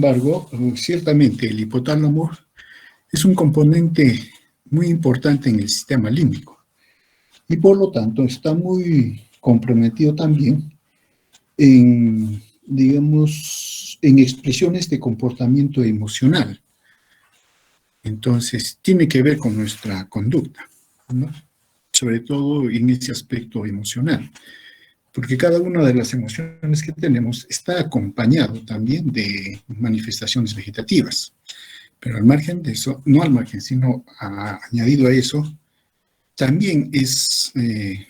embargo, ciertamente el hipotálamo es un componente muy importante en el sistema límbico y por lo tanto está muy comprometido también en, digamos, en expresiones de comportamiento emocional. Entonces, tiene que ver con nuestra conducta, ¿no? Sobre todo en ese aspecto emocional, porque cada una de las emociones que tenemos está acompañado también de manifestaciones vegetativas. Pero al margen de eso, no al margen, sino añadido a eso, también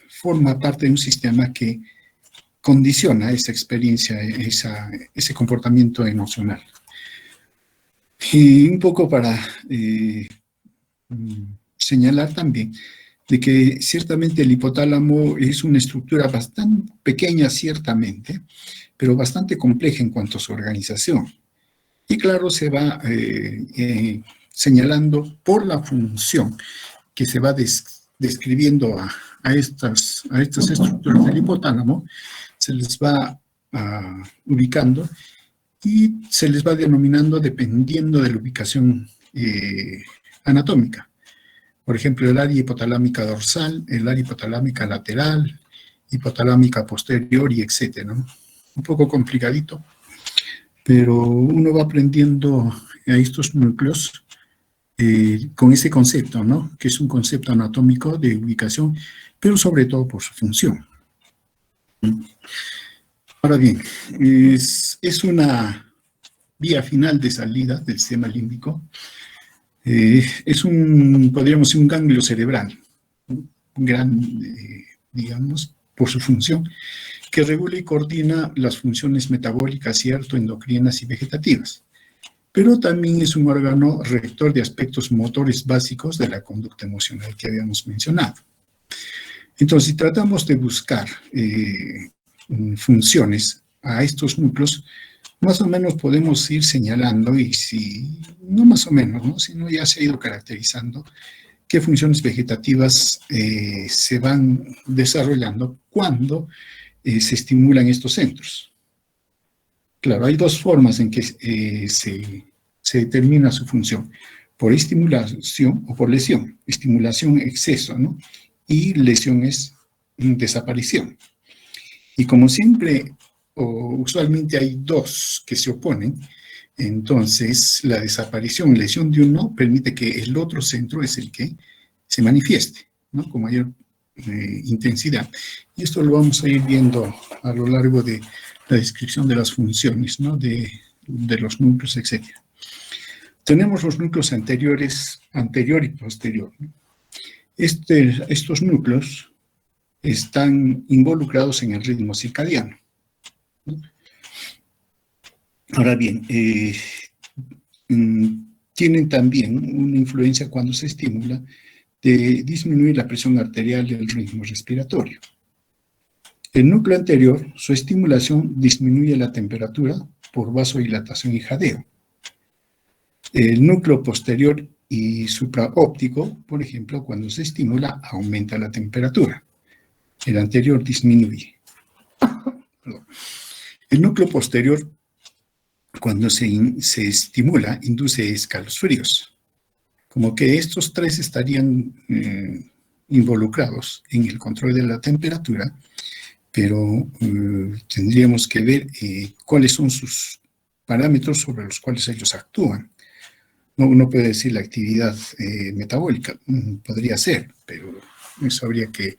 forma parte de un sistema que condiciona esa experiencia, ese comportamiento emocional. Y un poco para señalar también de que ciertamente el hipotálamo es una estructura bastante pequeña, ciertamente, pero bastante compleja en cuanto a su organización. Y claro, se va señalando por la función que se va describiendo a estas estructuras del hipotálamo, se les va ubicando y se les va denominando dependiendo de la ubicación anatómica. Por ejemplo, el área hipotalámica dorsal, el área hipotalámica lateral, hipotalámica posterior y etcétera, ¿no? Un poco complicadito, pero uno va aprendiendo a estos núcleos con ese concepto, ¿no? Que es un concepto anatómico de ubicación, pero sobre todo por su función. Ahora bien, es una vía final de salida del sistema límbico. Es podríamos decir, un ganglio cerebral, digamos, por su función, que regula y coordina las funciones metabólicas, cierto, endocrinas y vegetativas. Pero también es un órgano rector de aspectos motores básicos de la conducta emocional que habíamos mencionado. Entonces, si tratamos de buscar funciones a estos núcleos, más o menos podemos ir señalando, y si no más o menos, ¿no? Sino ya se ha ido caracterizando qué funciones vegetativas se van desarrollando cuando se estimulan estos centros. Claro, hay dos formas en que se determina su función: por estimulación o por lesión. Estimulación, exceso, ¿no? Y lesión es desaparición. Y como siempre, o usualmente hay dos que se oponen, entonces la desaparición, lesión de uno, permite que el otro centro es el que se manifieste, ¿no? Con mayor intensidad. Y esto lo vamos a ir viendo a lo largo de la descripción de las funciones, ¿no? de los núcleos, etc. Tenemos los núcleos anterior y posterior, ¿no? Estos núcleos están involucrados en el ritmo circadiano, ¿no? Ahora bien, tienen también una influencia cuando se estimula de disminuir la presión arterial y el ritmo respiratorio. El núcleo anterior, su estimulación disminuye la temperatura por vasodilatación y jadeo. El núcleo posterior y supraóptico, por ejemplo, cuando se estimula, aumenta la temperatura. El anterior disminuye. Perdón. El núcleo posterior, cuando se estimula, induce escalofríos. Como que estos tres estarían involucrados en el control de la temperatura, pero tendríamos que ver cuáles son sus parámetros sobre los cuales ellos actúan. No, uno puede decir la actividad metabólica, podría ser, pero eso habría que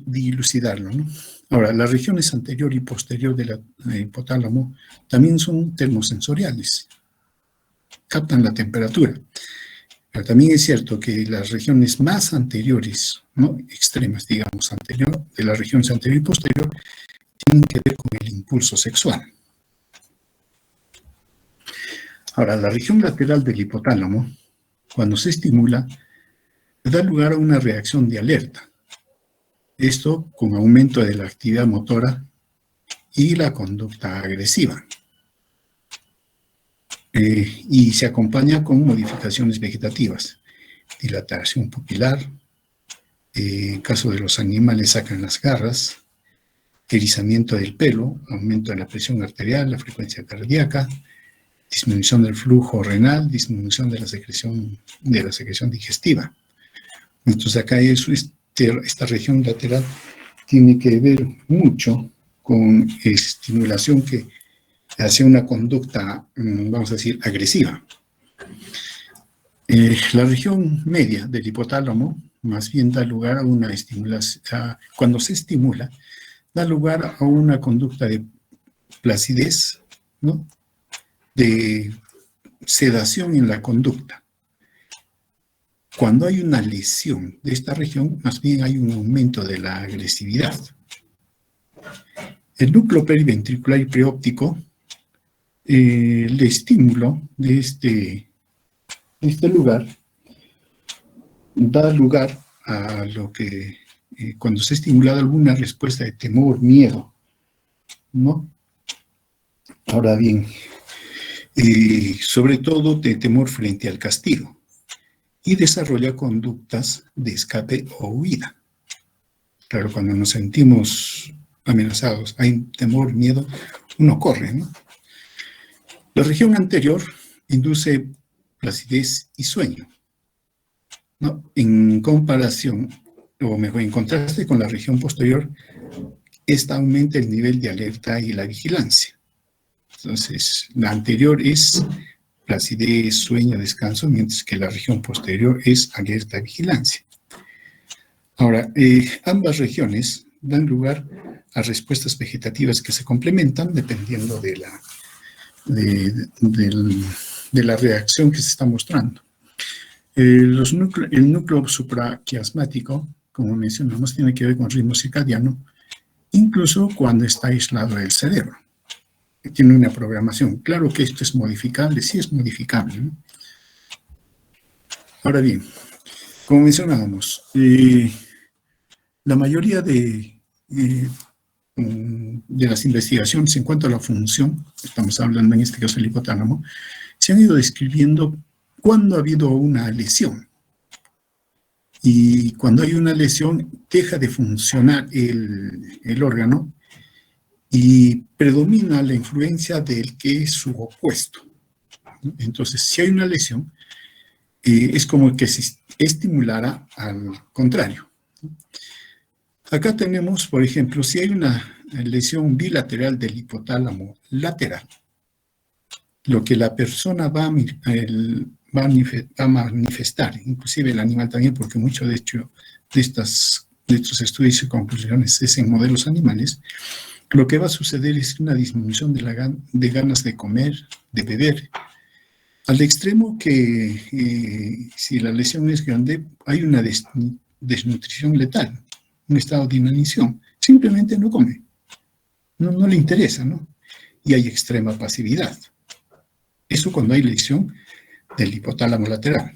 dilucidarlo, ¿no? Ahora, las regiones anterior y posterior del hipotálamo también son termosensoriales, captan la temperatura. Pero también es cierto que las regiones más anteriores, ¿no? Extremas, digamos, de las regiones anterior y posterior, tienen que ver con el impulso sexual. Ahora, la región lateral del hipotálamo, cuando se estimula, da lugar a una reacción de alerta. Esto con aumento de la actividad motora y la conducta agresiva. Y se acompaña con modificaciones vegetativas, dilatación pupilar, en caso de los animales sacan las garras, erizamiento del pelo, aumento de la presión arterial, la frecuencia cardíaca, disminución del flujo renal, disminución de la secreción digestiva. Entonces acá esta región lateral tiene que ver mucho con estimulación que hace una conducta, vamos a decir, agresiva. La región media del hipotálamo más bien da lugar a una estimulación, cuando se estimula, da lugar a una conducta de placidez, ¿no? De sedación en la conducta. Cuando hay una lesión de esta región, más bien hay un aumento de la agresividad. El núcleo periventricular y preóptico, el estímulo de este lugar da lugar a lo que cuando se ha estimulado alguna respuesta de temor, miedo, ¿no? Ahora bien, sobre todo de temor frente al castigo, y desarrolla conductas de escape o huida. Claro, cuando nos sentimos amenazados, hay temor, miedo, uno corre, ¿no? La región anterior induce placidez y sueño, ¿no? En comparación, o mejor, en contraste con la región posterior, esta aumenta el nivel de alerta y la vigilancia. Entonces, la anterior es placidez, sueño, descanso, mientras que la región posterior es alerta y vigilancia. Ahora, ambas regiones dan lugar a respuestas vegetativas que se complementan dependiendo de la reacción que se está mostrando. El núcleo supraquiasmático, como mencionamos, tiene que ver con ritmo circadiano, incluso cuando está aislado del cerebro. Tiene una programación. Claro que esto es modificable, sí es modificable, ¿no? Ahora bien, como mencionábamos, la mayoría de las investigaciones en cuanto a la función, estamos hablando en este caso del hipotálamo, se han ido describiendo cuando ha habido una lesión. Y cuando hay una lesión, deja de funcionar el órgano y predomina la influencia del que es su opuesto. Entonces, si hay una lesión, es como que se estimulara al contrario. Acá tenemos, por ejemplo, si hay una lesión bilateral del hipotálamo lateral, lo que la persona va a manifestar, inclusive el animal también, porque mucho de hecho de estos estudios y conclusiones es en modelos animales, lo que va a suceder es una disminución de ganas de comer, de beber, al extremo que si la lesión es grande, hay una desnutrición letal, un estado de inanición. Simplemente no come, no le interesa, ¿no? Y hay extrema pasividad. Eso cuando hay lesión del hipotálamo lateral.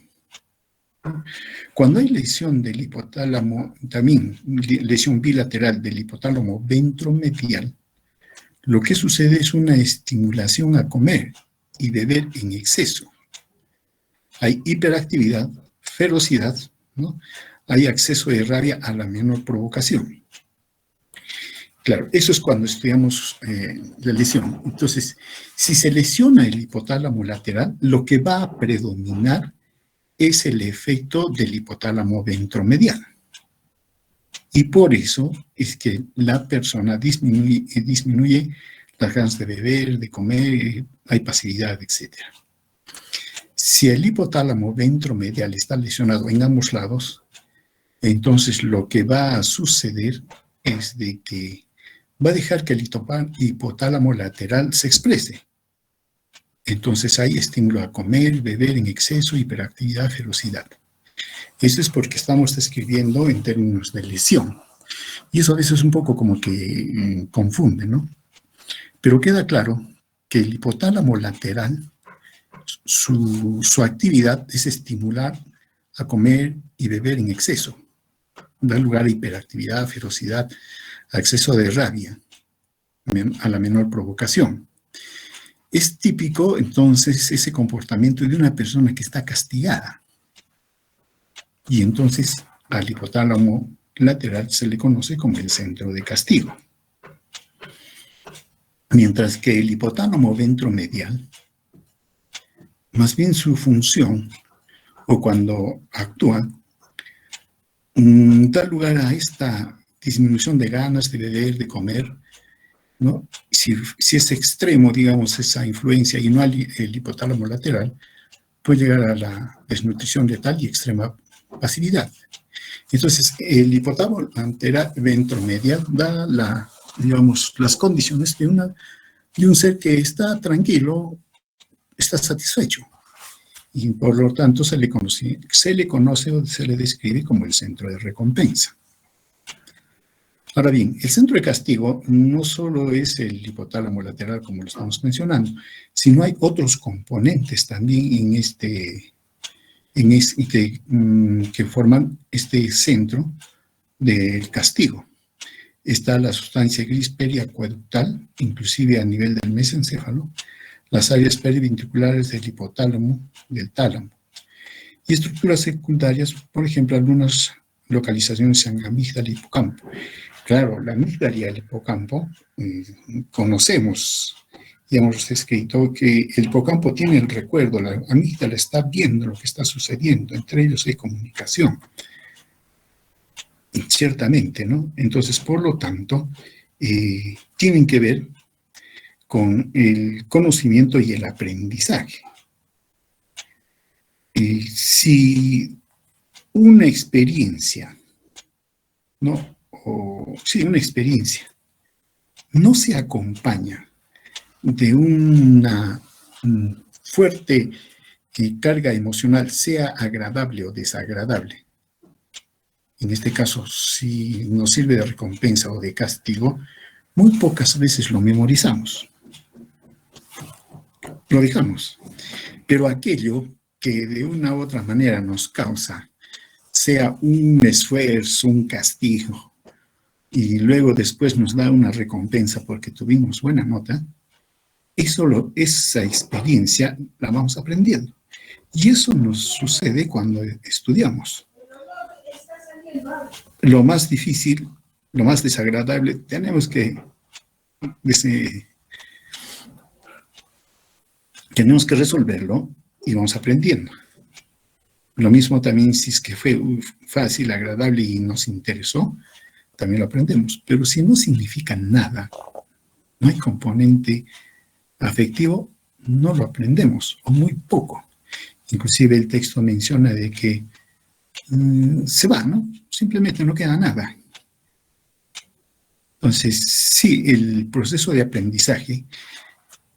Cuando hay lesión del hipotálamo, también lesión bilateral del hipotálamo ventromedial, lo que sucede es una estimulación a comer y beber en exceso. Hay hiperactividad, ferocidad, ¿no? Hay acceso de rabia a la menor provocación. Claro, eso es cuando estudiamos la lesión. Entonces, si se lesiona el hipotálamo lateral, lo que va a predominar es el efecto del hipotálamo ventromedial. Y por eso es que la persona disminuye las ganas de beber, de comer, hay pasividad, etc. Si el hipotálamo ventromedial está lesionado en ambos lados, entonces lo que va a suceder es de que va a dejar que el hipotálamo lateral se exprese. Entonces hay estímulo a comer, beber en exceso, hiperactividad, ferocidad. Eso es porque estamos describiendo en términos de lesión. Y eso a veces es un poco como que confunde, ¿no? Pero queda claro que el hipotálamo lateral, su actividad es estimular a comer y beber en exceso. Da lugar a hiperactividad, ferocidad, a exceso de rabia, a la menor provocación. Es típico, entonces, ese comportamiento de una persona que está castigada. Y entonces al hipotálamo lateral se le conoce como el centro de castigo. Mientras que el hipotálamo ventromedial, más bien su función, o cuando actúa, da lugar a esta disminución de ganas de beber, de comer, ¿no? Si es extremo, digamos, esa influencia y no el hipotálamo lateral, puede llegar a la desnutrición letal y extrema pasividad. Entonces, el hipotálamo ventromedial da digamos, las condiciones de un ser que está tranquilo, está satisfecho. Y por lo tanto se le conoce o se le describe como el centro de recompensa. Ahora bien, el centro de castigo no solo es el hipotálamo lateral, como lo estamos mencionando, sino hay otros componentes también que forman este centro del castigo. Está la sustancia gris periacueductal, inclusive a nivel del mesencéfalo, las áreas periventriculares del hipotálamo, del tálamo, y estructuras secundarias, por ejemplo, algunas localizaciones en amígdala y hipocampo. Claro, la amígdala y el hipocampo conocemos y hemos escrito que el hipocampo tiene el recuerdo, la amígdala está viendo lo que está sucediendo, entre ellos hay comunicación. Ciertamente, ¿no? Entonces, por lo tanto, tienen que ver con el conocimiento y el aprendizaje. Si una experiencia, ¿no? Una experiencia no se acompaña de una fuerte carga emocional, sea agradable o desagradable, en este caso, si nos sirve de recompensa o de castigo, muy pocas veces lo memorizamos. Lo dejamos. Pero aquello que de una u otra manera nos causa, sea un esfuerzo, un castigo, y luego después nos da una recompensa porque tuvimos buena nota, esa experiencia la vamos aprendiendo. Y eso nos sucede cuando estudiamos. Lo más difícil, lo más desagradable, tenemos que resolverlo y vamos aprendiendo. Lo mismo también si es que fue fácil, agradable y nos interesó, también lo aprendemos. Pero si no significa nada, no hay componente afectivo, no lo aprendemos, o muy poco. Inclusive el texto menciona de que se va, ¿no? Simplemente no queda nada. Entonces, sí, el proceso de aprendizaje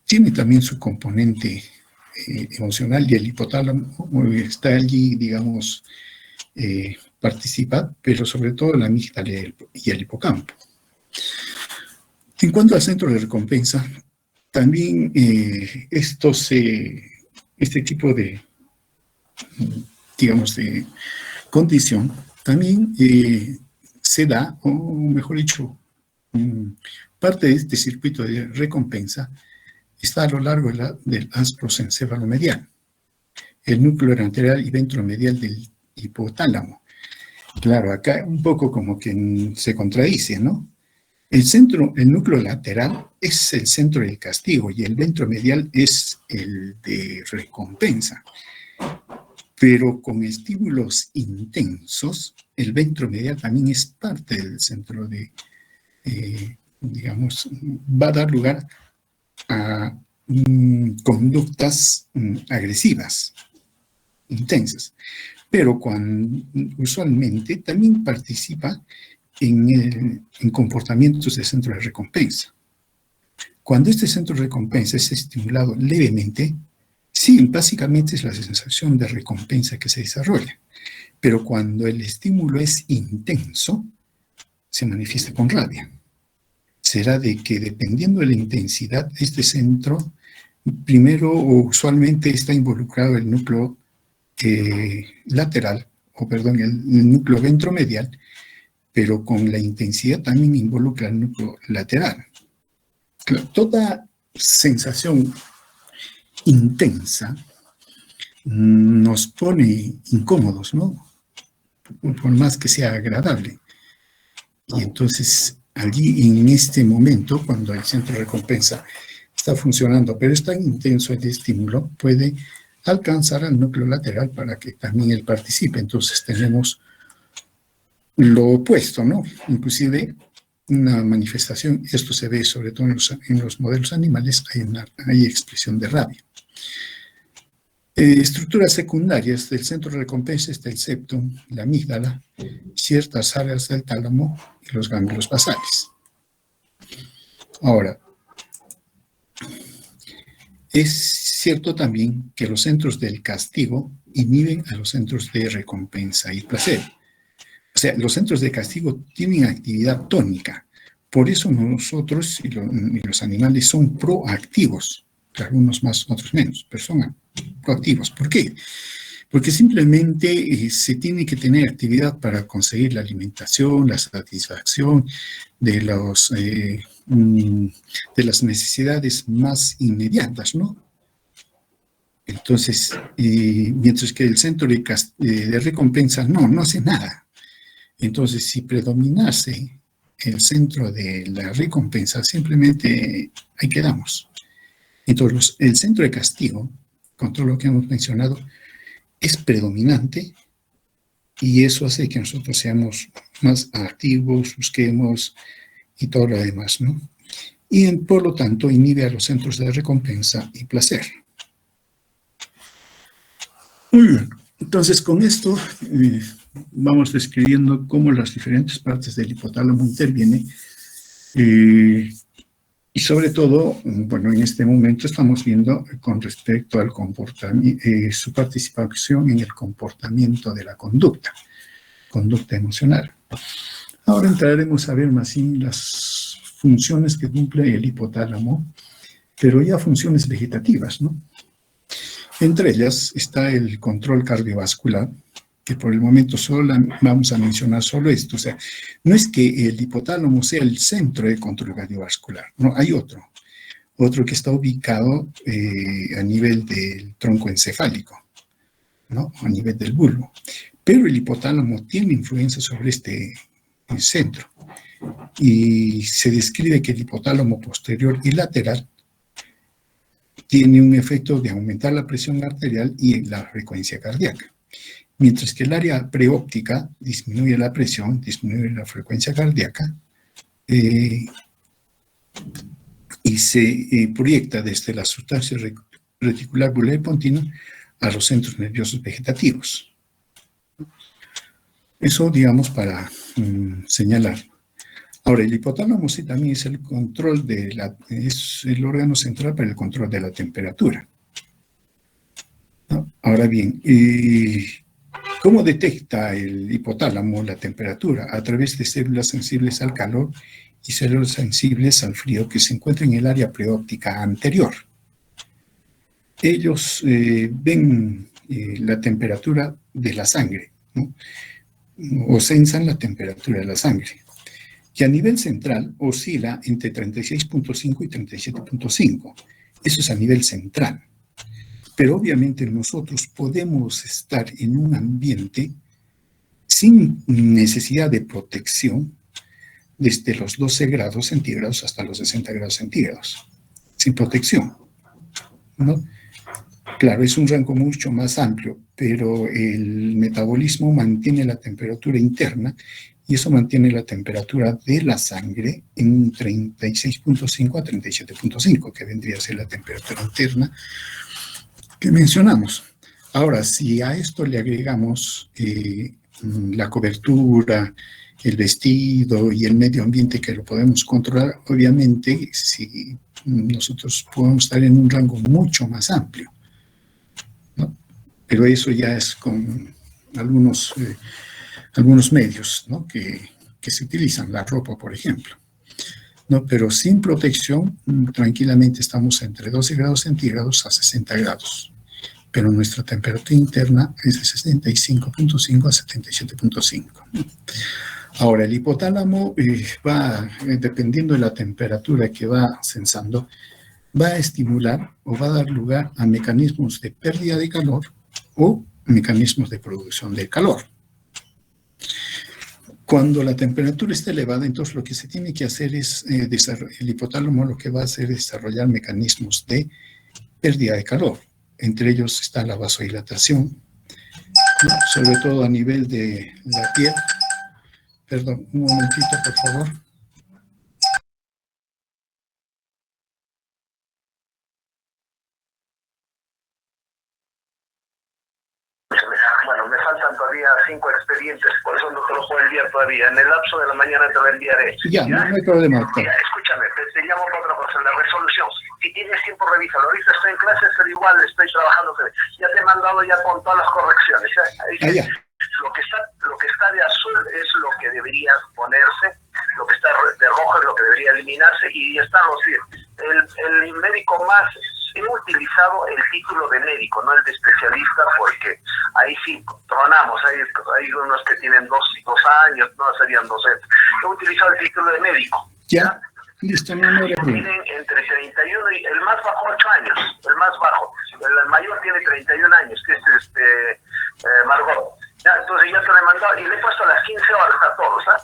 tiene también su componente emocional y el hipotálamo está allí, digamos, participa, pero sobre todo la amígdala y el hipocampo. En cuanto al centro de recompensa, también este tipo de, digamos, de condición también se da, o mejor dicho, parte de este circuito de recompensa está a lo largo del haz prosencéfalo-medial, el núcleo lateral y ventromedial del hipotálamo. Claro, acá un poco como que se contradice, ¿no? El núcleo lateral es el centro del castigo y el ventromedial es el de recompensa. Pero con estímulos intensos, el ventromedial también es parte del centro de, digamos, va a dar lugar a conductas agresivas, intensas, pero usualmente también participa en comportamientos de centro de recompensa. Cuando este centro de recompensa es estimulado levemente, sí, básicamente es la sensación de recompensa que se desarrolla, pero cuando el estímulo es intenso, se manifiesta con rabia. Será de que dependiendo de la intensidad de este centro, primero o usualmente está involucrado el núcleo lateral, el núcleo ventromedial, pero con la intensidad también involucra el núcleo lateral. Toda sensación intensa nos pone incómodos, ¿no? Por más que sea agradable. Y entonces allí en este momento, cuando el centro de recompensa está funcionando, pero es tan intenso el estímulo, puede alcanzar al núcleo lateral para que también él participe. Entonces tenemos lo opuesto, ¿no? Inclusive una manifestación, esto se ve sobre todo en los modelos animales, hay expresión de rabia. Estructuras secundarias del centro de recompensa está el septum, la amígdala, ciertas áreas del tálamo y los ganglios basales. Ahora, es cierto también que los centros del castigo inhiben a los centros de recompensa y placer. O sea, los centros de castigo tienen actividad tónica. Por eso nosotros y los animales son proactivos. Algunos más, otros menos, pero son proactivos. ¿Por qué? Porque simplemente se tiene que tener actividad para conseguir la alimentación, la satisfacción de las necesidades más inmediatas, ¿no? Entonces, mientras que el centro de recompensa no hace nada. Entonces, si predominase el centro de la recompensa, simplemente ahí quedamos. Entonces, el centro de castigo, con todo lo que hemos mencionado, es predominante y eso hace que nosotros seamos más activos, busquemos y todo lo demás, ¿no? Y por lo tanto inhibe a los centros de recompensa y placer. Muy bien, entonces con esto vamos describiendo cómo las diferentes partes del hipotálamo intervienen y sobre todo, bueno, en este momento estamos viendo con respecto al comportamiento, su participación en el comportamiento de la conducta emocional. Ahora entraremos a ver más bien las funciones que cumple el hipotálamo, pero ya funciones vegetativas, ¿no? Entre ellas está el control cardiovascular, que por el momento solo vamos a mencionar solo esto. O sea, no es que el hipotálamo sea el centro de control cardiovascular, no, hay otro que está ubicado a nivel del tronco encefálico, ¿no? A nivel del bulbo. Pero el hipotálamo tiene influencia sobre este centro y se describe que el hipotálamo posterior y lateral tiene un efecto de aumentar la presión arterial y la frecuencia cardíaca, mientras que el área preóptica disminuye la presión, disminuye la frecuencia cardíaca y se proyecta desde la sustancia reticular bulbar pontino a los centros nerviosos vegetativos. Eso, digamos, para señalar. Ahora, el hipotálamo sí también es el control es el órgano central para el control de la temperatura, ¿no? Ahora bien, ¿cómo detecta el hipotálamo la temperatura? A través de células sensibles al calor y células sensibles al frío que se encuentran en el área preóptica anterior. Ellos ven la temperatura de la sangre, ¿no? O sensan la temperatura de la sangre, que a nivel central oscila entre 36.5 y 37.5. Eso es a nivel central. Pero obviamente nosotros podemos estar en un ambiente sin necesidad de protección desde los 12 grados centígrados hasta los 60 grados centígrados, sin protección, ¿no? Claro, es un rango mucho más amplio, pero el metabolismo mantiene la temperatura interna y eso mantiene la temperatura de la sangre en 36.5 a 37.5, que vendría a ser la temperatura interna que mencionamos. Ahora, si a esto le agregamos la cobertura, el vestido y el medio ambiente que lo podemos controlar, obviamente, si nosotros podemos estar en un rango mucho más amplio, ¿no? Pero eso ya es con algunos medios, ¿no? que se utilizan, la ropa, por ejemplo, ¿no? Pero sin protección, tranquilamente estamos entre 12 grados centígrados a 60 grados. Pero nuestra temperatura interna es de 65.5 a 77.5. Ahora, el hipotálamo va, dependiendo de la temperatura que va sensando, va a estimular o va a dar lugar a mecanismos de pérdida de calor o mecanismos de producción de calor. Cuando la temperatura está elevada, entonces lo que se tiene que hacer es, el hipotálamo lo que va a hacer es desarrollar mecanismos de pérdida de calor. Entre ellos está la vasodilatación, ¿no? Sobre todo a nivel de la piel. Perdón, un momentito, por favor. Bueno, me faltan todavía 5 expedientes, por eso no te lo puedo enviar todavía. En el lapso de la mañana te lo enviaré. Ya, no hay problema, doctor. Ya, escúchame, te llamo para otra cosa, la resolución. Si tienes tiempo, revísalo. Ahorita estoy en clases, pero igual estoy trabajando. Ya te he mandado ya con todas las correcciones. Ya. Lo que está de azul es lo que debería ponerse, lo que está de rojo es lo que debería eliminarse, y están los el médico más. He utilizado el título de médico, no el de especialista, porque ahí sí tronamos. Hay unos que tienen 2 años, no serían 2 años. He utilizado el título de médico. Ya, listo, no hay problema. Tienen entre 31 y el más bajo 8 años, el más bajo. El mayor tiene 31 años, que es Margot. Ya, entonces ya te lo he mandado y le he puesto las 15 horas a todos, ¿sabes?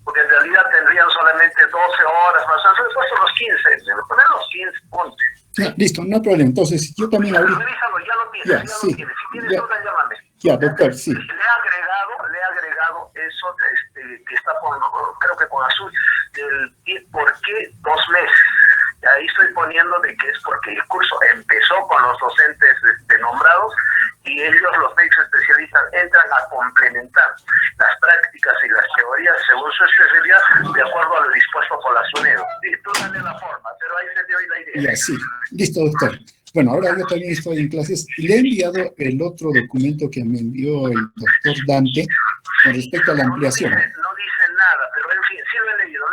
Porque en realidad tendrían solamente 12 horas más. Entonces he puesto los 15, me ponen los 15, ponte. Ya, listo, no hay problema. Entonces, yo también ahorita... Revísalo, ya lo tienes, Ya, ya sí. lo tienes. Si tienes dudas, llámame. Ya, doctor, sí. Le he agregado eso, que está creo que con azul, ¿por qué 2 meses? Y ahí estoy poniendo de que es porque el curso empezó con los docentes nombrados, y ellos, los médicos especialistas, entran a complementar las prácticas y las teorías según su especialidad, de acuerdo a lo dispuesto por la SUNEDO. Y tú dale la forma, pero ahí se te oye la idea. Ya, sí. Listo, doctor. Bueno, ahora yo también estoy en clases. Le he enviado el otro documento que me envió el doctor Dante con respecto a la ampliación. No dice nada, pero en fin, sí lo he leído.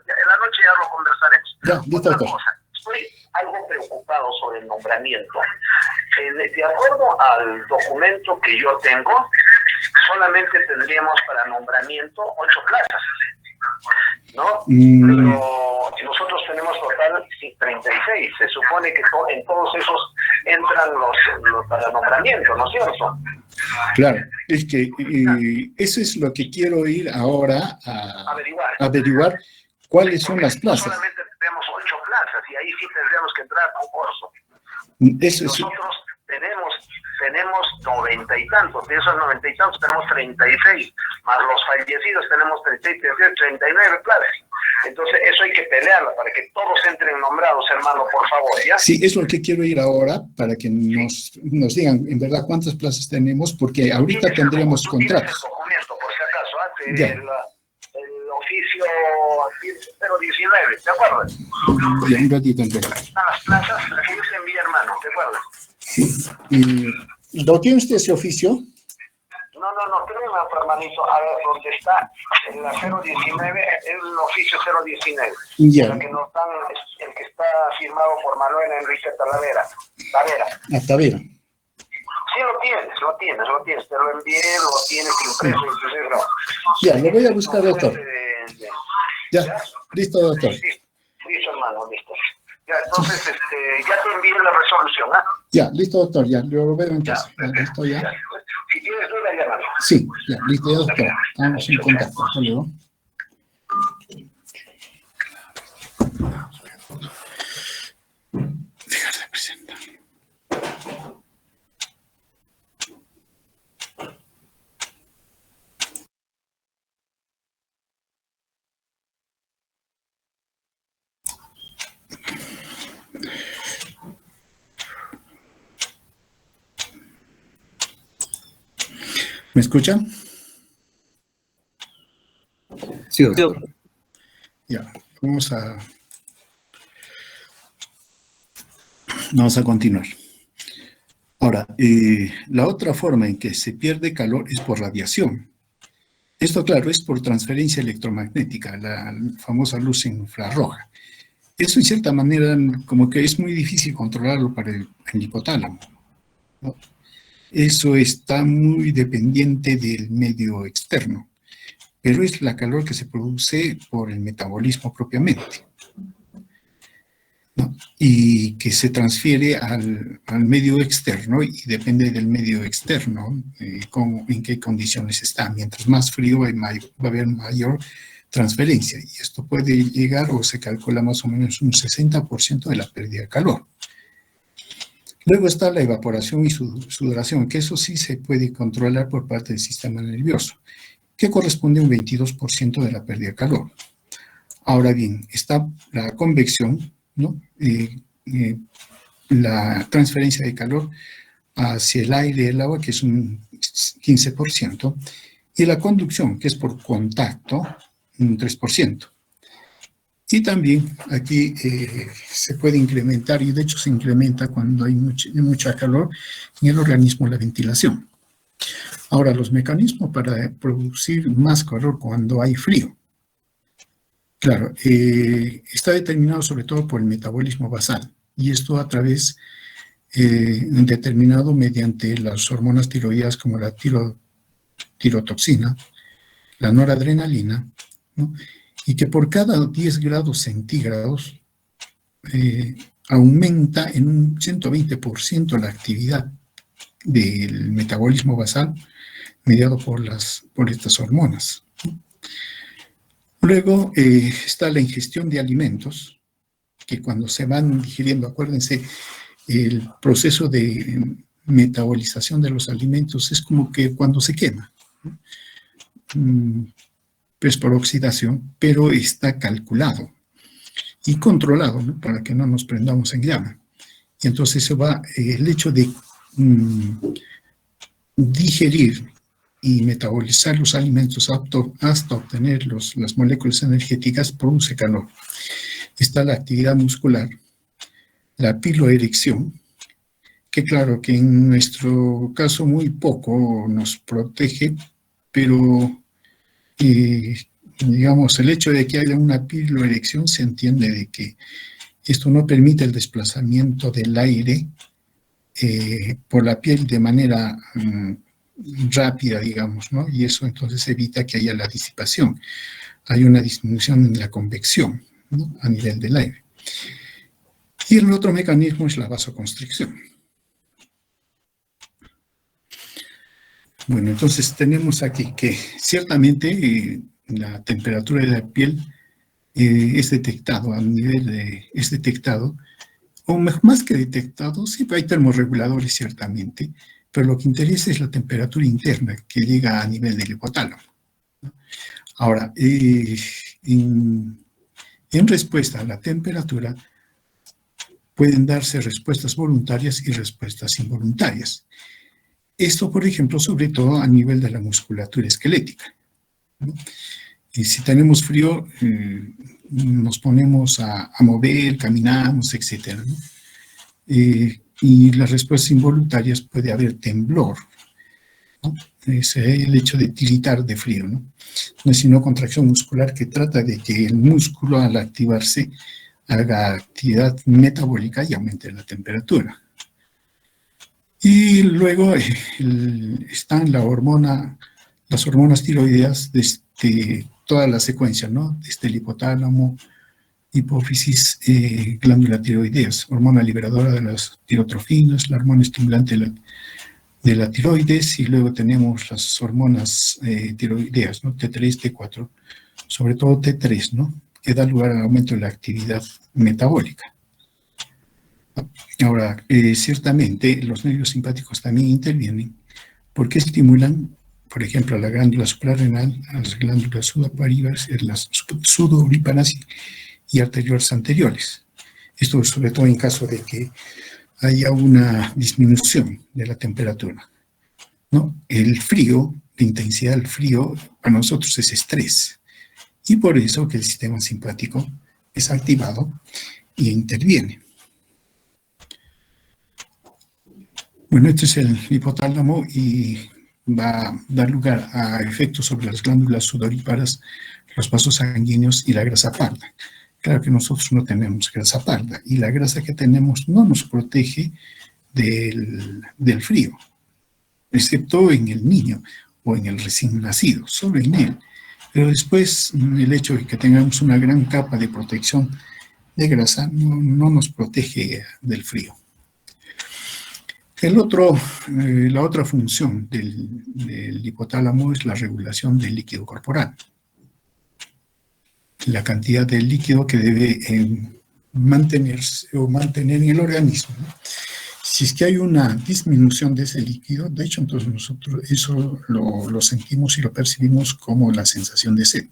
Ya, en la noche ya lo conversaremos. Ya, listo, Otra doctor. cosa, estoy algo preocupado sobre el nombramiento. De acuerdo al documento que yo tengo, solamente tendríamos para nombramiento 8 plazas, ¿no? Pero nosotros tenemos total 36. Se supone que en todos esos entran los para nombramiento, ¿no es cierto? Claro, es que eso es lo que quiero ir ahora a averiguar cuáles son las plazas. Solamente tenemos 8 plazas y ahí sí tendríamos que entrar a concurso. Eso es... Nosotros tenemos 90 y tantos, de esos 90 y tantos tenemos 36, más los fallecidos tenemos 39 plazas. Entonces eso hay que pelearla para que todos entren nombrados, hermano, por favor, ¿ya? Sí, es lo que quiero ir ahora para que nos digan en verdad cuántas plazas tenemos, porque ahorita tendremos contratos. El documento, por si acaso, Ya. el oficio 019, ¿te acuerdas? Ya, un ratito entonces. Están las plazas, las que yo te envié, hermano, ¿te acuerdas? ¿Lo tiene usted ese oficio? No, tengo un hermanito, a ver, donde está en la 019, es el oficio 019. Ya. El que está firmado por Manuel Enrique Talavera. Hasta ver. Sí, lo tienes, te lo envié, lo tienes impreso, inclusive no. Ya, lo voy a buscar, doctor. Ya, listo, doctor. Sí, listo, hermano, listo. Ya, entonces, ya te envié la resolución, ¿ah? Ya, listo, doctor, ya, lo veo en casa. Ya, listo, ya. Si tienes duda, llámame. Sí, ya, listo, ya, doctor. Estamos en contacto. Hasta luego. Dejar de presentar. ¿Me escuchan? Sí, doctor. Ya, vamos a continuar. Ahora, la otra forma en que se pierde calor es por radiación. Esto, claro, es por transferencia electromagnética, la famosa luz infrarroja. Eso, en cierta manera, como que es muy difícil controlarlo para el hipotálamo, ¿no? Eso está muy dependiente del medio externo, pero es la calor que se produce por el metabolismo propiamente, ¿no? y que se transfiere al medio externo y depende del medio externo en qué condiciones está. Mientras más frío va a haber mayor transferencia y esto puede llegar o se calcula más o menos un 60% de la pérdida de calor. Luego está la evaporación y sudoración, que eso sí se puede controlar por parte del sistema nervioso, que corresponde a un 22% de la pérdida de calor. Ahora bien, está la convección, ¿no? La transferencia de calor hacia el aire y el agua, que es un 15%, y la conducción, que es por contacto, un 3%. Y también aquí se puede incrementar, y de hecho se incrementa cuando hay mucha calor en el organismo, la ventilación. Ahora, los mecanismos para producir más calor cuando hay frío. Claro, está determinado sobre todo por el metabolismo basal, y esto a través determinado mediante las hormonas tiroideas como la tirotoxina, la noradrenalina, ¿no? Y que por cada 10 grados centígrados aumenta en un 120% la actividad del metabolismo basal mediado por estas hormonas. Luego está la ingestión de alimentos, que cuando se van digiriendo, acuérdense, el proceso de metabolización de los alimentos es como que cuando se quema, ¿no? Pues por oxidación, pero está calculado y controlado, ¿no? Para que no nos prendamos en llama. Y entonces eso va, el hecho de digerir y metabolizar los alimentos hasta obtener las moléculas energéticas produce calor. Está la actividad muscular, la piloerección, que claro que en nuestro caso muy poco nos protege, pero digamos, el hecho de que haya una piloerección se entiende de que esto no permite el desplazamiento del aire por la piel de manera rápida, digamos, ¿no? Y eso entonces evita que haya la disipación. Hay una disminución en la convección, ¿no? A nivel del aire. Y el otro mecanismo es la vasoconstricción. Bueno, entonces tenemos aquí que ciertamente la temperatura de la piel es detectado es detectado, o más que detectado, sí hay termorreguladores ciertamente, pero lo que interesa es la temperatura interna que llega a nivel del hipotálamo, ¿no? Ahora, en respuesta a la temperatura pueden darse respuestas voluntarias y respuestas involuntarias. Esto, por ejemplo, sobre todo a nivel de la musculatura esquelética, ¿no? Y si tenemos frío, nos ponemos a mover, caminamos, etc., ¿no? Y las respuestas involuntarias puede haber temblor, ¿no? Es el hecho de tiritar de frío, ¿no? No es sino contracción muscular que trata de que el músculo, al activarse, haga actividad metabólica y aumente la temperatura. Y luego están las hormonas tiroideas desde toda la secuencia, ¿no? Desde el hipotálamo, hipófisis, glándula tiroideas, hormona liberadora de las tirotrofinas, la hormona estimulante de la tiroides, y luego tenemos las hormonas tiroideas, ¿no? T3, T4, sobre todo T3, ¿no? Que da lugar al aumento de la actividad metabólica. Ahora, ciertamente los nervios simpáticos también intervienen porque estimulan, por ejemplo, a la glándula suprarrenal, a las glándulas sudoparívaras, las sudoríparas y arteriolas anteriores. Esto sobre todo en caso de que haya una disminución de la temperatura, ¿no? El frío, la intensidad del frío, para nosotros es estrés. Y por eso que el sistema simpático es activado y interviene. Bueno, este es el hipotálamo y va a dar lugar a efectos sobre las glándulas sudoríparas, los vasos sanguíneos y la grasa parda. Claro que nosotros no tenemos grasa parda y la grasa que tenemos no nos protege del frío, excepto en el niño o en el recién nacido, solo en él. Pero después el hecho de que tengamos una gran capa de protección de grasa no nos protege del frío. La otra función del hipotálamo es la regulación del líquido corporal. La cantidad de líquido que debe mantenerse o mantener en el organismo. Si es que hay una disminución de ese líquido, de hecho, entonces nosotros eso lo sentimos y lo percibimos como la sensación de sed.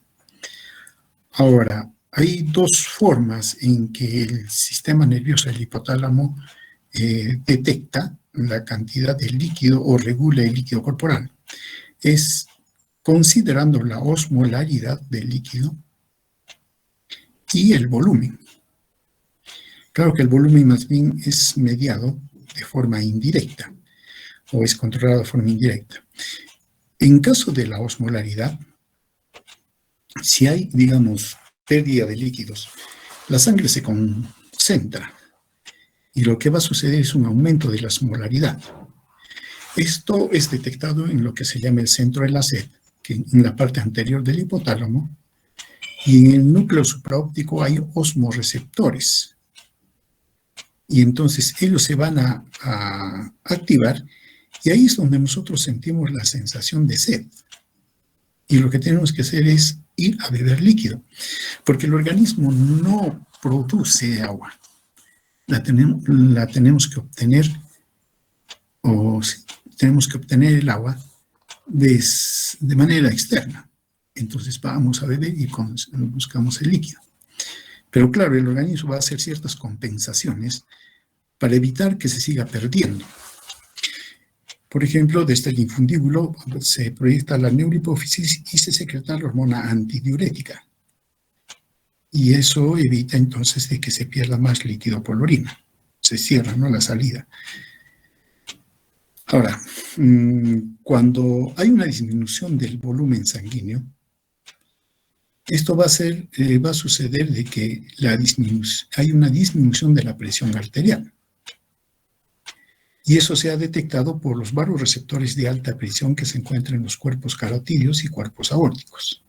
Ahora, hay dos formas en que el sistema nervioso del hipotálamo detecta la cantidad de líquido o regula el líquido corporal. Es considerando la osmolaridad del líquido y el volumen. Claro que el volumen más bien es mediado de forma indirecta o es controlado de forma indirecta. En caso de la osmolaridad, si hay, digamos, pérdida de líquidos, la sangre se concentra y lo que va a suceder es un aumento de la osmolaridad. Esto es detectado en lo que se llama el centro de la sed, que en la parte anterior del hipotálamo, y en el núcleo supraóptico hay osmoreceptores. Y entonces ellos se van a activar y ahí es donde nosotros sentimos la sensación de sed. Y lo que tenemos que hacer es ir a beber líquido, porque el organismo no produce agua. La tenemos que obtener, tenemos que obtener el agua de manera externa. Entonces vamos a beber y buscamos el líquido. Pero claro, el organismo va a hacer ciertas compensaciones para evitar que se siga perdiendo. Por ejemplo, desde el infundíbulo se proyecta la neurohipófisis y se secreta la hormona antidiurética. Y eso evita entonces de que se pierda más líquido por la orina. Se cierra, ¿no?, la salida. Ahora, cuando hay una disminución del volumen sanguíneo, esto va a suceder de que hay una disminución de la presión arterial. Y eso se ha detectado por los vasoreceptores de alta presión que se encuentran en los cuerpos carotídeos y cuerpos aórticos.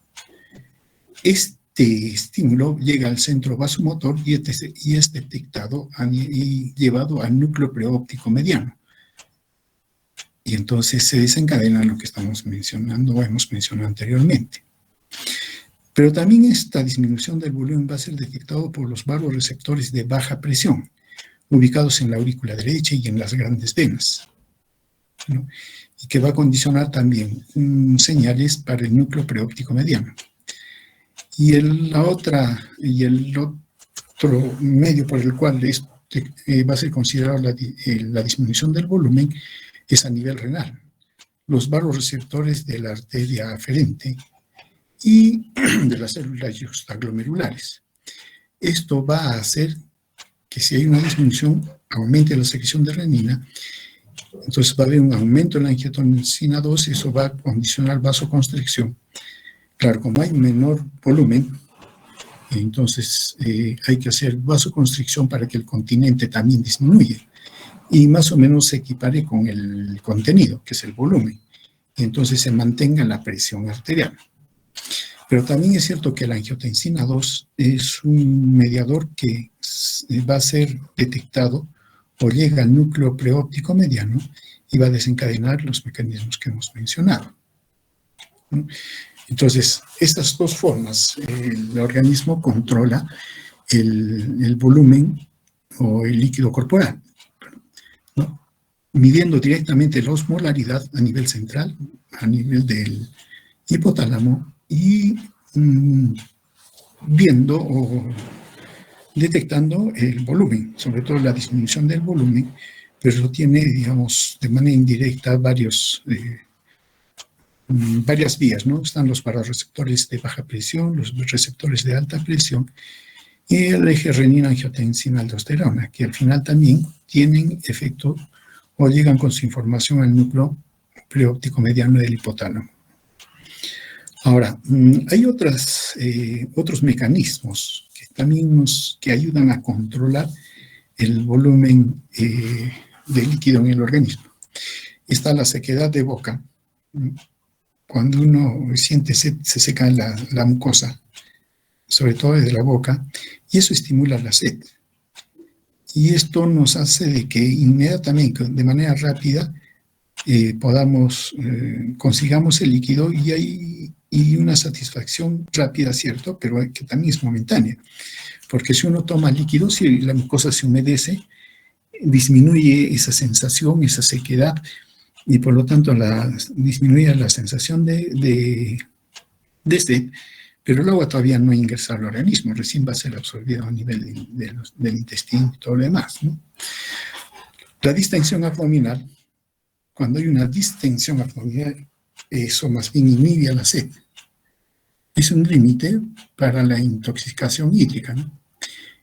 Este estímulo llega al centro vasomotor y es detectado y llevado al núcleo preóptico mediano. Y entonces se desencadena lo que estamos mencionando o hemos mencionado anteriormente. Pero también esta disminución del volumen va a ser detectado por los vasoreceptores de baja presión, ubicados en la aurícula derecha y en las grandes venas, ¿no? Y que va a condicionar también señales para el núcleo preóptico mediano. Y el otro medio por el cual va a ser considerado la disminución del volumen es a nivel renal. Los vasoreceptores de la arteria aferente y de las células juxtaglomerulares. Esto va a hacer que si hay una disminución, aumente la secreción de renina, entonces va a haber un aumento en la angiotensina 2 y eso va a condicionar vasoconstricción. Claro, como hay menor volumen, entonces hay que hacer vasoconstricción para que el continente también disminuya y más o menos se equipare con el contenido, que es el volumen, y entonces se mantenga la presión arterial. Pero también es cierto que la angiotensina 2 es un mediador que va a ser detectado o llega al núcleo preóptico mediano y va a desencadenar los mecanismos que hemos mencionado, ¿no? Entonces, estas dos formas, el organismo controla el volumen o el líquido corporal, ¿no?, midiendo directamente la osmolaridad a nivel central, a nivel del hipotálamo, y viendo o detectando el volumen, sobre todo la disminución del volumen, pero tiene, digamos, de manera indirecta varias vías, ¿no? Están los vasoreceptores de baja presión, los receptores de alta presión y el eje renina-angiotensina-aldosterona, que al final también tienen efecto o llegan con su información al núcleo preóptico mediano del hipotálamo. Ahora, hay otros mecanismos que también que ayudan a controlar el volumen de líquido en el organismo. Está la sequedad de boca. Cuando uno siente sed, se seca la mucosa sobre todo desde la boca, y eso estimula la sed. Y esto nos hace de que inmediatamente, de manera rápida, consigamos el líquido y una satisfacción rápida, ¿cierto? Pero que también es momentánea. Porque si uno toma líquido, si la mucosa se humedece, disminuye esa sensación, esa sequedad, y por lo tanto disminuye la sensación de sed, pero el agua todavía no ha ingresado al organismo, recién va a ser absorbido a nivel del intestino y todo lo demás, ¿no? La distensión abdominal, cuando hay una distensión abdominal, eso más bien inhibe la sed. Es un límite para la intoxicación hídrica, ¿no?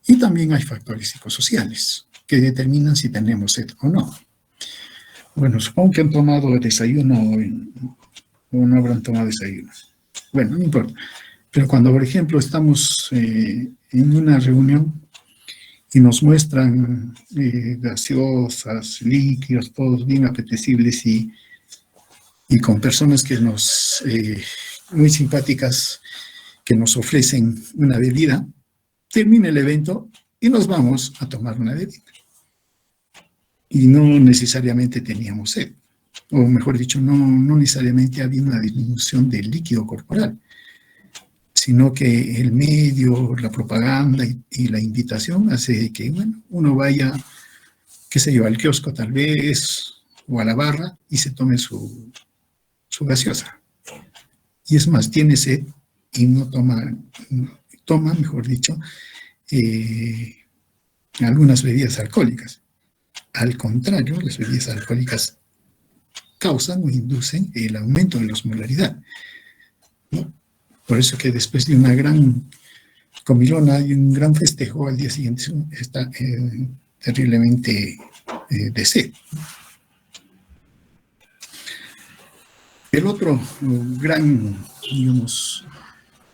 Y también hay factores psicosociales que determinan si tenemos sed o no. Bueno, supongo que han tomado el desayuno o no habrán tomado desayuno. Bueno, no importa. Pero cuando, por ejemplo, estamos en una reunión y nos muestran gaseosas, líquidos, todos bien apetecibles y con personas que muy simpáticas, que nos ofrecen una bebida, termina el evento y nos vamos a tomar una bebida. Y no necesariamente teníamos sed, o mejor dicho, no necesariamente había una disminución del líquido corporal, sino que el medio, la propaganda y la invitación hace que, bueno, uno vaya, qué sé yo, al kiosco tal vez, o a la barra, y se tome su gaseosa. Y es más, tiene sed y no toma, mejor dicho, algunas bebidas alcohólicas. Al contrario, las bebidas alcohólicas causan o inducen el aumento de la osmolaridad, ¿no? Por eso que después de una gran comilona y un gran festejo, al día siguiente está terriblemente de sed. El otro gran, digamos,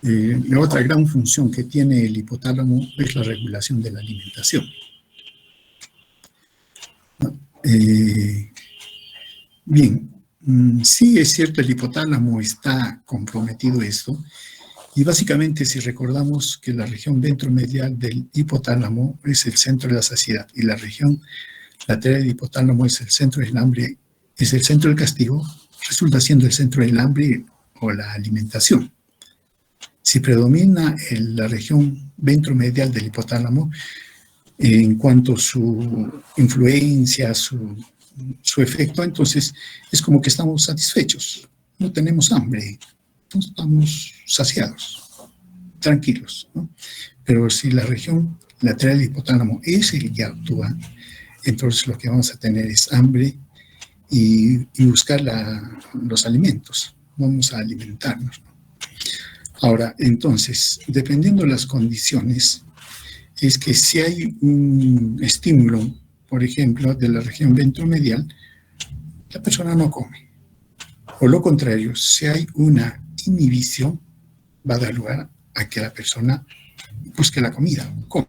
la otra gran función que tiene el hipotálamo es la regulación de la alimentación. Bien, sí es cierto, el hipotálamo está comprometido esto, y básicamente si recordamos que la región ventromedial del hipotálamo es el centro de la saciedad y la región lateral del hipotálamo es el centro del hambre, es el centro del castigo, resulta siendo el centro del hambre o la alimentación. Si predomina la región ventromedial del hipotálamo, en cuanto a su influencia, su efecto, entonces es como que estamos satisfechos, no tenemos hambre, estamos saciados, tranquilos, ¿no? Pero si la región lateral del hipotálamo es el que actúa, entonces lo que vamos a tener es hambre y buscar los alimentos, vamos a alimentarnos, ¿no? Ahora, entonces, dependiendo de las condiciones, es que si hay un estímulo, por ejemplo, de la región ventromedial, la persona no come. O lo contrario, si hay una inhibición, va a dar lugar a que la persona busque la comida, coma.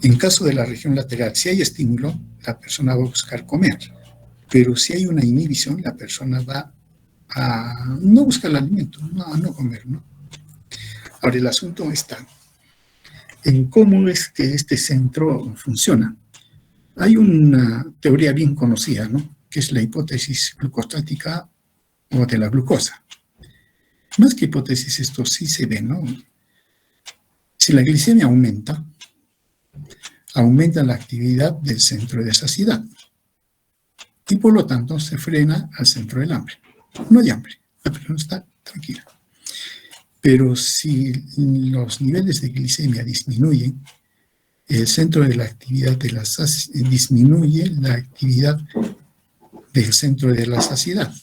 En caso de la región lateral, si hay estímulo, la persona va a buscar comer. Pero si hay una inhibición, la persona va a no buscar el alimento, a no comer, ¿no? Ahora, el asunto está en cómo es que este centro funciona. Hay una teoría bien conocida, ¿no?, que es la hipótesis glucostática o de la glucosa. Más que hipótesis, esto sí se ve, ¿no? Si la glicemia aumenta la actividad del centro de saciedad y por lo tanto se frena al centro del hambre. No hay hambre, la persona está tranquila. Pero si los niveles de glicemia disminuyen, el centro de la actividad disminuye la actividad del centro de la saciedad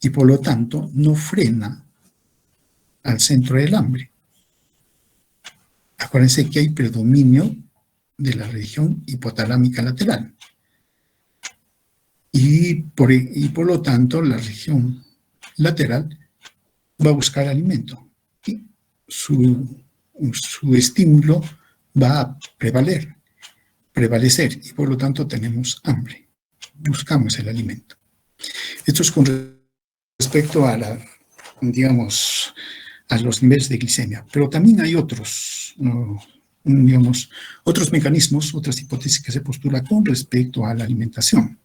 y por lo tanto no frena al centro del hambre. Acuérdense que hay predominio de la región hipotalámica lateral y por lo tanto la región lateral va a buscar alimento y su estímulo va a prevalecer y por lo tanto tenemos hambre, buscamos el alimento. Esto es con respecto a a los niveles de glicemia. Pero también hay otros, digamos, otros mecanismos, otras hipótesis que se postulan con respecto a la alimentación.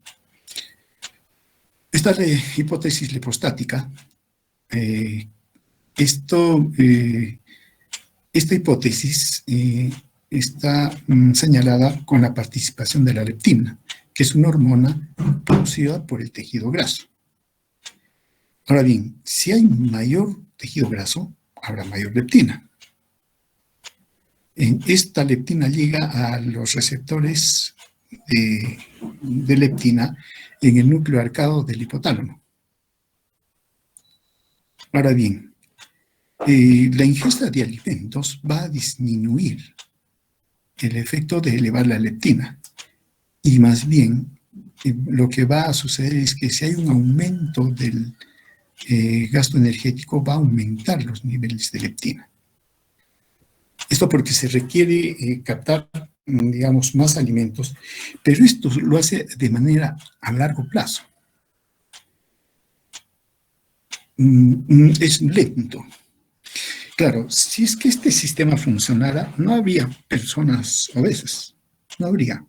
Esta hipótesis lipostática, esta hipótesis está señalada con la participación de la leptina, que es una hormona producida por el tejido graso. Ahora bien, si hay mayor tejido graso, habrá mayor leptina. Esta leptina llega a los receptores de leptina en el núcleo arcado del hipotálamo. Ahora bien, la ingesta de alimentos va a disminuir el efecto de elevar la leptina. Y más bien, lo que va a suceder es que si hay un aumento del gasto energético, va a aumentar los niveles de leptina. Esto porque se requiere captar, digamos, más alimentos, pero esto lo hace de manera a largo plazo. Es lento. Claro, si es que este sistema funcionara, no habría personas obesas, no habría.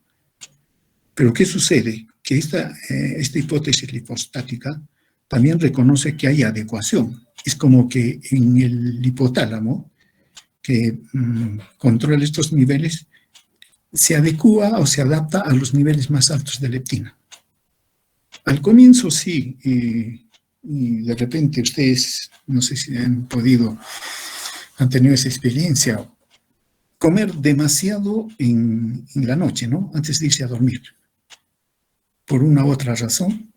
Pero ¿qué sucede? Que esta hipótesis lipostática también reconoce que hay adecuación. Es como que en el hipotálamo, que controla estos niveles, se adecua o se adapta a los niveles más altos de leptina. Al comienzo sí, y de repente ustedes, no sé si han tenido esa experiencia, comer demasiado en la noche, ¿no? Antes de irse a dormir. Por una u otra razón,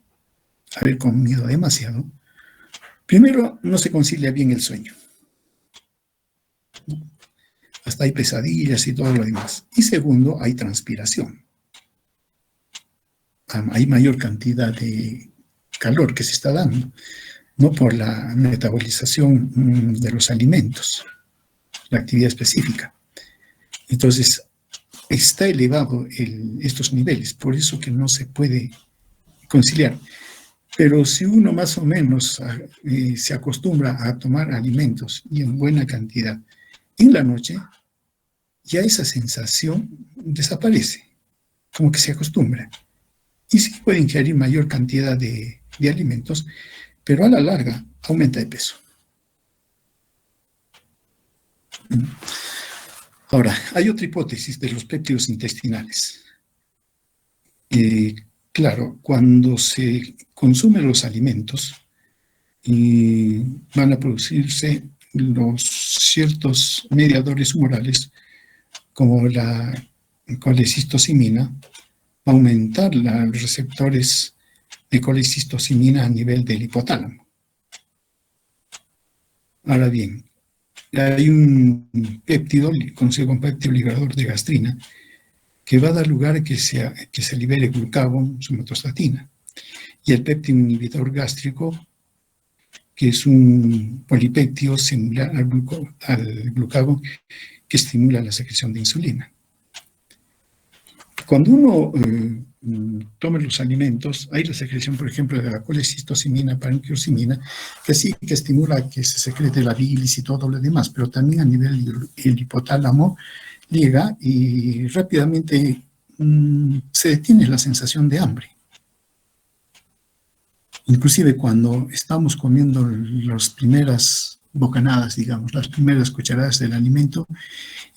haber comido demasiado, primero no se concilia bien el sueño. Hasta hay pesadillas y todo lo demás. Y segundo, hay transpiración. Hay mayor cantidad de calor que se está dando, no por la metabolización de los alimentos, la actividad específica. Entonces, está elevado estos niveles, por eso que no se puede conciliar. Pero si uno más o menos se acostumbra a tomar alimentos y en buena cantidad en la noche, ya esa sensación desaparece, como que se acostumbra. Y sí puede ingerir mayor cantidad de alimentos, pero a la larga aumenta de peso. Ahora, hay otra hipótesis de los péptidos intestinales. Claro, cuando se consumen los alimentos, van a producirse ciertos mediadores humorales, como la colecistocimina, va a aumentar los receptores de colecistocimina a nivel del hipotálamo. Ahora bien, hay un péptido, conocido como péptido liberador de gastrina, que va a dar lugar a que se libere glucagón, somatostatina. Y el péptido inhibidor gástrico, que es un polipéptido similar al glucagón, que estimula la secreción de insulina. Cuando uno toma los alimentos, hay la secreción, por ejemplo, de la colecistocimina, parenquiosimina, que sí que estimula que se secrete la bilis y todo lo demás, pero también a nivel del hipotálamo llega y rápidamente se detiene la sensación de hambre. Inclusive cuando estamos comiendo las primeras bocanadas, digamos, las primeras cucharadas del alimento,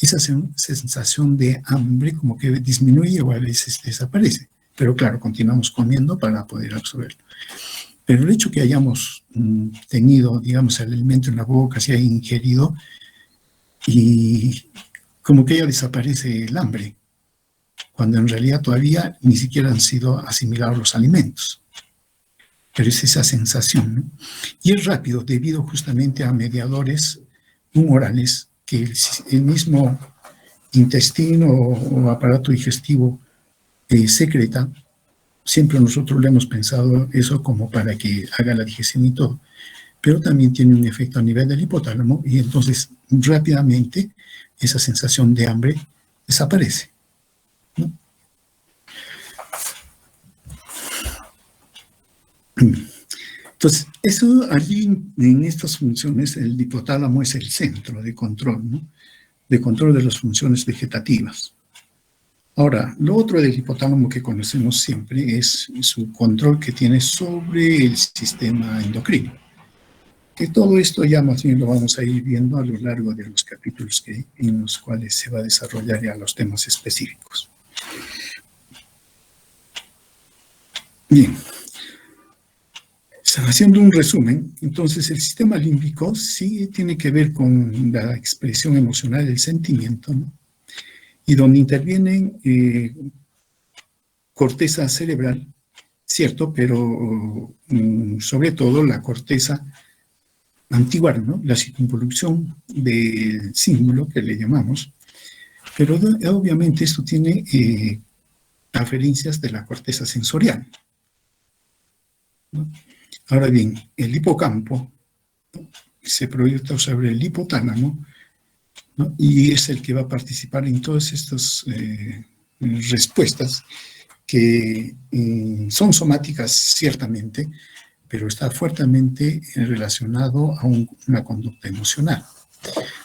esa sensación de hambre como que disminuye o a veces desaparece. Pero claro, continuamos comiendo para poder absorberlo. Pero el hecho que hayamos tenido, digamos, el alimento en la boca, se haya ingerido, y como que ya desaparece el hambre, cuando en realidad todavía ni siquiera han sido asimilados los alimentos. Pero es esa sensación, ¿no? Y es rápido debido justamente a mediadores humorales que el mismo intestino o aparato digestivo secreta. Siempre nosotros le hemos pensado eso como para que haga la digestión y todo, pero también tiene un efecto a nivel del hipotálamo y entonces rápidamente esa sensación de hambre desaparece, ¿no? Entonces, eso allí en estas funciones, el hipotálamo es el centro de control, ¿no? De control de las funciones vegetativas. Ahora, lo otro del hipotálamo que conocemos siempre es su control que tiene sobre el sistema endocrino. Que todo esto ya más bien lo vamos a ir viendo a lo largo de los capítulos en los cuales se va a desarrollar ya los temas específicos. Bien. Haciendo un resumen, entonces el sistema límbico sí tiene que ver con la expresión emocional del sentimiento, ¿no? Y donde intervienen corteza cerebral, cierto, pero sobre todo la corteza antigual, ¿no? La circunvolución del cíngulo que le llamamos, pero obviamente esto tiene aferencias de la corteza sensorial, ¿no? Ahora bien, el hipocampo, ¿no?, se proyecta sobre el hipotálamo, ¿no?, y es el que va a participar en todas estas respuestas que son somáticas ciertamente, pero está fuertemente relacionado a una conducta emocional,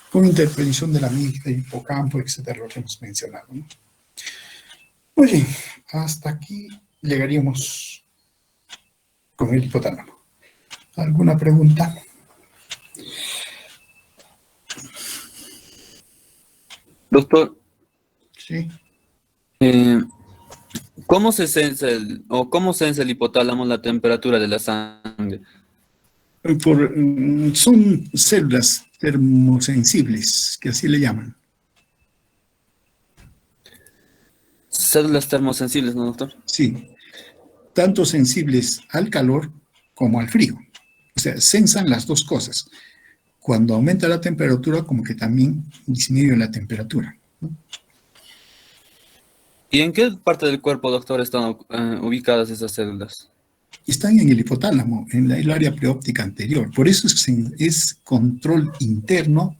con intervención de la amígdala, hipocampo, etcétera, lo que hemos mencionado, ¿no? Muy bien, hasta aquí llegaríamos con el hipotálamo. ¿Alguna pregunta? Doctor, Sí. ¿cómo se sensa el hipotálamo la temperatura de la sangre? Son células termosensibles, que así le llaman. Células termosensibles, ¿no, doctor? Sí, tanto sensibles al calor como al frío. O sea, sensan las dos cosas. Cuando aumenta la temperatura, como que también disminuye la temperatura, ¿no? ¿Y en qué parte del cuerpo, doctor, están ubicadas esas células? Están en el hipotálamo, en el área preóptica anterior. Por eso es control interno.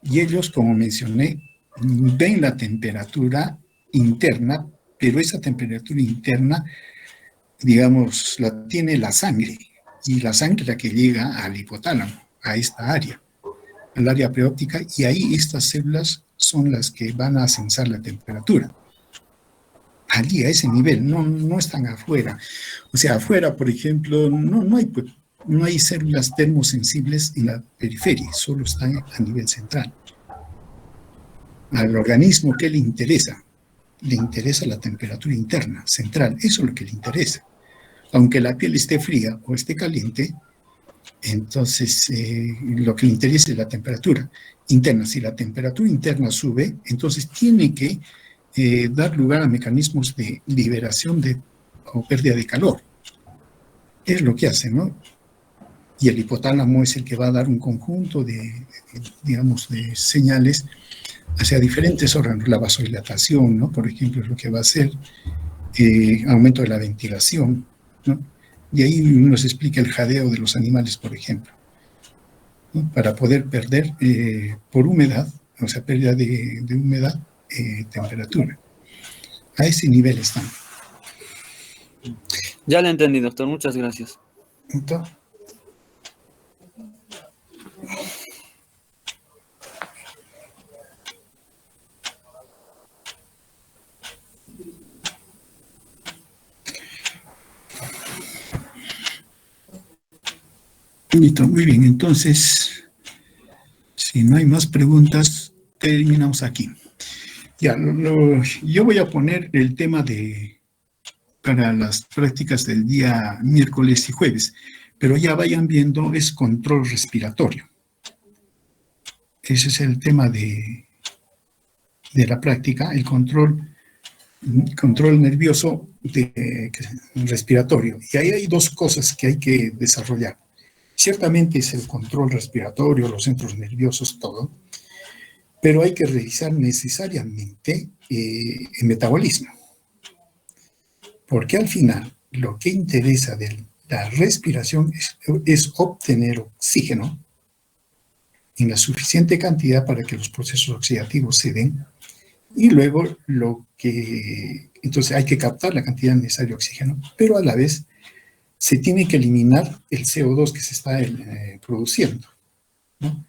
Y ellos, como mencioné, ven la temperatura interna, pero esa temperatura interna, digamos, la tiene la sangre. Y la sangre es la que llega al hipotálamo, a esta área, al área preóptica, y ahí estas células son las que van a sensar la temperatura. Allí, a ese nivel, no están afuera. O sea, afuera, por ejemplo, no hay células termosensibles en la periferia, solo están a nivel central. Al organismo, ¿qué le interesa? Le interesa la temperatura interna, central, eso es lo que le interesa. Aunque la piel esté fría o esté caliente, entonces lo que le interesa es la temperatura interna. Si la temperatura interna sube, entonces tiene que dar lugar a mecanismos de liberación o pérdida de calor. Es lo que hace, ¿no? Y el hipotálamo es el que va a dar un conjunto digamos, de señales hacia diferentes órganos. La vasodilatación, ¿no?, por ejemplo, es lo que va a hacer, aumento de la ventilación, ¿no? Y ahí nos explica el jadeo de los animales, por ejemplo, ¿no?, para poder perder por humedad, o sea, pérdida de humedad, temperatura. A ese nivel están. Ya lo entendí, doctor. Muchas gracias. Entonces, listo, muy bien. Entonces, si no hay más preguntas, terminamos aquí. Ya, yo voy a poner el tema para las prácticas del día miércoles y jueves, pero ya vayan viendo, es control respiratorio. Ese es el tema de la práctica, el control nervioso respiratorio. Y ahí hay dos cosas que hay que desarrollar. Ciertamente es el control respiratorio, los centros nerviosos, todo, pero hay que revisar necesariamente el metabolismo. Porque al final lo que interesa de la respiración es obtener oxígeno en la suficiente cantidad para que los procesos oxidativos se den, y luego entonces hay que captar la cantidad necesaria de oxígeno, pero a la vez se tiene que eliminar el CO2 que se está produciendo, ¿no?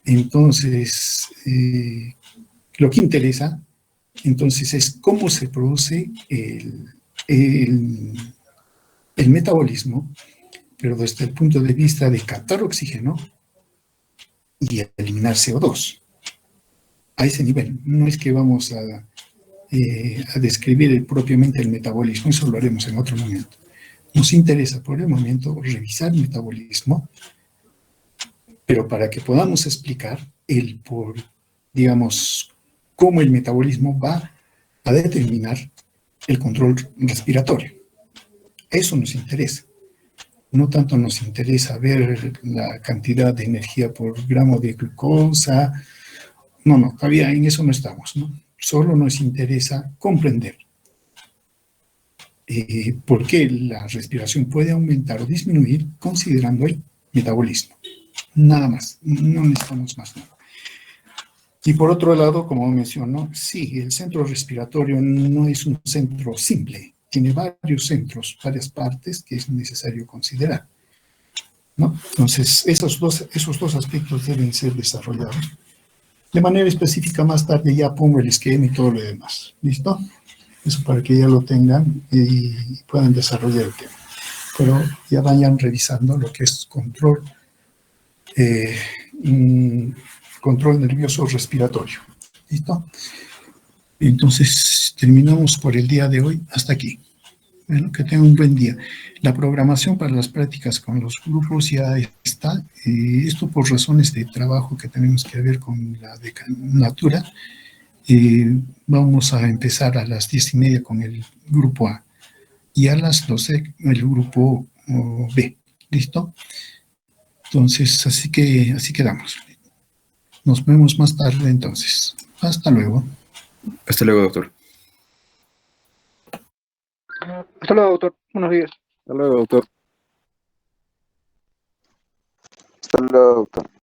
Entonces, lo que interesa, entonces, es cómo se produce el metabolismo, pero desde el punto de vista de captar oxígeno y eliminar CO2. A ese nivel. No es que vamos a describir propiamente el metabolismo, eso lo haremos en otro momento. Nos interesa por el momento revisar el metabolismo, pero para que podamos explicar digamos, cómo el metabolismo va a determinar el control respiratorio. Eso nos interesa. No tanto nos interesa ver la cantidad de energía por gramo de glucosa. No, todavía en eso no estamos, ¿no? Solo nos interesa comprender por qué la respiración puede aumentar o disminuir considerando el metabolismo. Nada más, no necesitamos más nada. Y por otro lado, como mencionó, sí, el centro respiratorio no es un centro simple, tiene varios centros, varias partes que es necesario considerar, ¿no? Entonces, esos dos aspectos deben ser desarrollados. De manera específica, más tarde ya pongo el esquema y todo lo demás. ¿Listo? Eso para que ya lo tengan y puedan desarrollar el tema. Pero ya vayan revisando lo que es control nervioso respiratorio. ¿Listo? Entonces, terminamos por el día de hoy hasta aquí. Bueno, que tengan un buen día. La programación para las prácticas con los grupos ya está. Esto por razones de trabajo que tenemos que ver con la decanatura. Vamos a empezar a las 10:30 con el grupo A y a las 12 el grupo B. ¿Listo? Entonces, así quedamos. Nos vemos más tarde entonces. Hasta luego. Hasta luego, doctor. Hasta luego, doctor. Buenos días. Hasta luego, doctor. Hasta luego, doctor.